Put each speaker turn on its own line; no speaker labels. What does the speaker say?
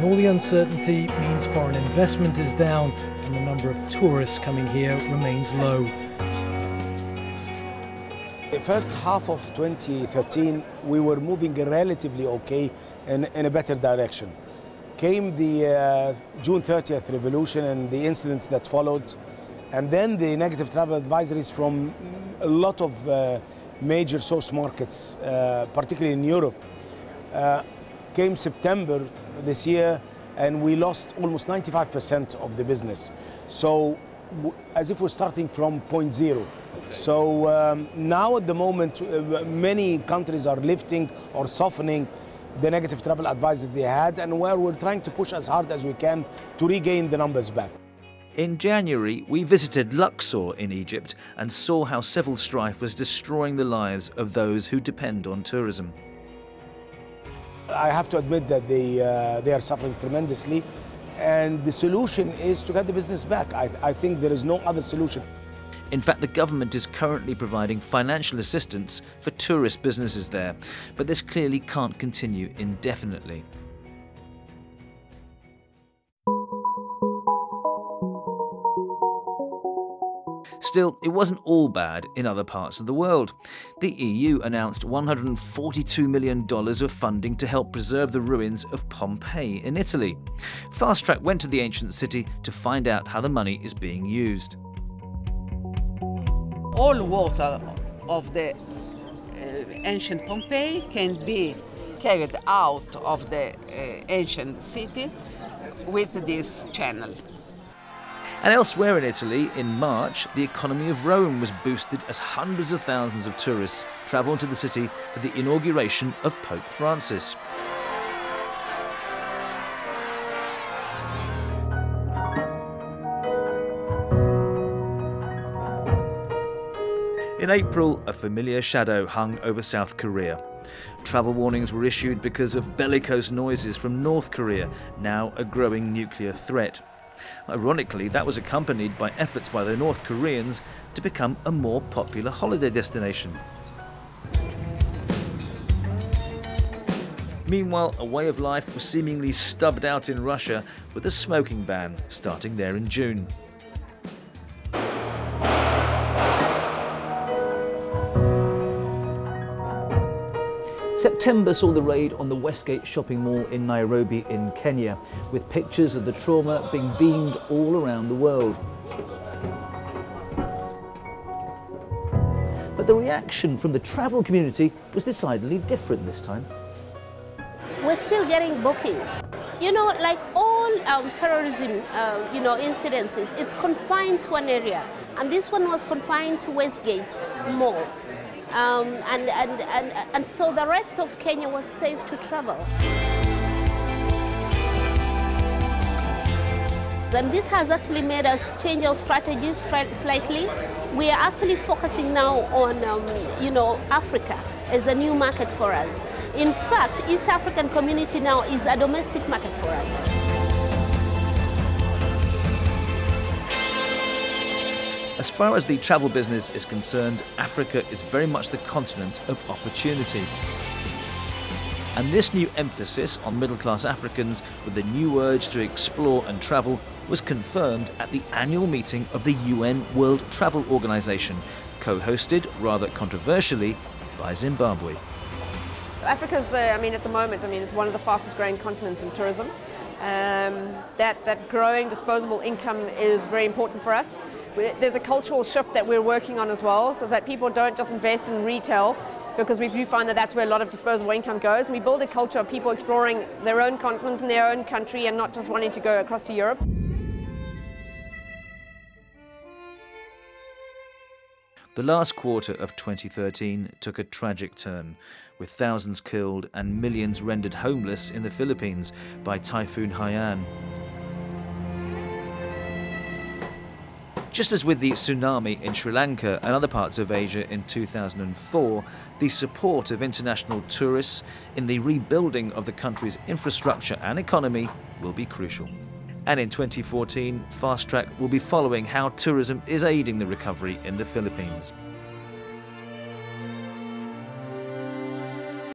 And all the uncertainty means foreign investment is down and the number of tourists coming here remains low.
The first half of 2013, we were moving relatively okay in a better direction. Came the June 30th revolution and the incidents that followed, and then the negative travel advisories from a lot of major source markets, particularly in Europe. Came September this year, and we lost almost 95% of the business. So, as if we're starting from point zero. So now at the moment, many countries are lifting or softening the negative travel advisory they had, and where we're trying to push as hard as we can to regain the numbers back.
In January, we visited Luxor in Egypt and saw how civil strife was destroying the lives of those who depend on tourism.
I have to admit that they are suffering tremendously, and the solution is to get the business back. I think there is no other solution.
In fact, the government is currently providing financial assistance for tourist businesses there, but this clearly can't continue indefinitely. Still, it wasn't all bad in other parts of the world. The EU announced $142 million of funding to help preserve the ruins of Pompeii in Italy. Fast Track went to the ancient city to find out how the money is being used.
All water of the ancient Pompeii can be carried out of the ancient city with this channel.
And elsewhere in Italy, in March, the economy of Rome was boosted as hundreds of thousands of tourists travelled to the city for the inauguration of Pope Francis. In April, a familiar shadow hung over South Korea. Travel warnings were issued because of bellicose noises from North Korea, now a growing nuclear threat. Ironically, that was accompanied by efforts by the North Koreans to become a more popular holiday destination. Meanwhile, a way of life was seemingly stubbed out in Russia, with a smoking ban starting there in June. September saw the raid on the Westgate shopping mall in Nairobi in Kenya, with pictures of the trauma being beamed all around the world. But the reaction from the travel community was decidedly different this time.
We're still getting bookings. You know, like all terrorism, incidences, it's confined to an area. And this one was confined to Westgate Mall. And so the rest of Kenya was safe to travel. And this has actually made us change our strategies slightly. We are actually focusing now on, Africa as a new market for us. In fact, East African community now is a domestic market for us.
As far as the travel business is concerned, Africa is very much the continent of opportunity. And this new emphasis on middle-class Africans with the new urge to explore and travel was confirmed at the annual meeting of the UN World Travel Organization, co-hosted, rather controversially, by Zimbabwe.
Africa's at the moment, it's one of the fastest growing continents in tourism. That growing disposable income is very important for us. There's a cultural shift that we're working on as well, so that people don't just invest in retail, because we do find that that's where a lot of disposable income goes. And we build a culture of people exploring their own continent and their own country and not just wanting to go across to Europe.
The last quarter of 2013 took a tragic turn, with thousands killed and millions rendered homeless in the Philippines by Typhoon Haiyan. Just as with the tsunami in Sri Lanka and other parts of Asia in 2004, the support of international tourists in the rebuilding of the country's infrastructure and economy will be crucial. And in 2014, Fast Track will be following how tourism is aiding the recovery in the Philippines.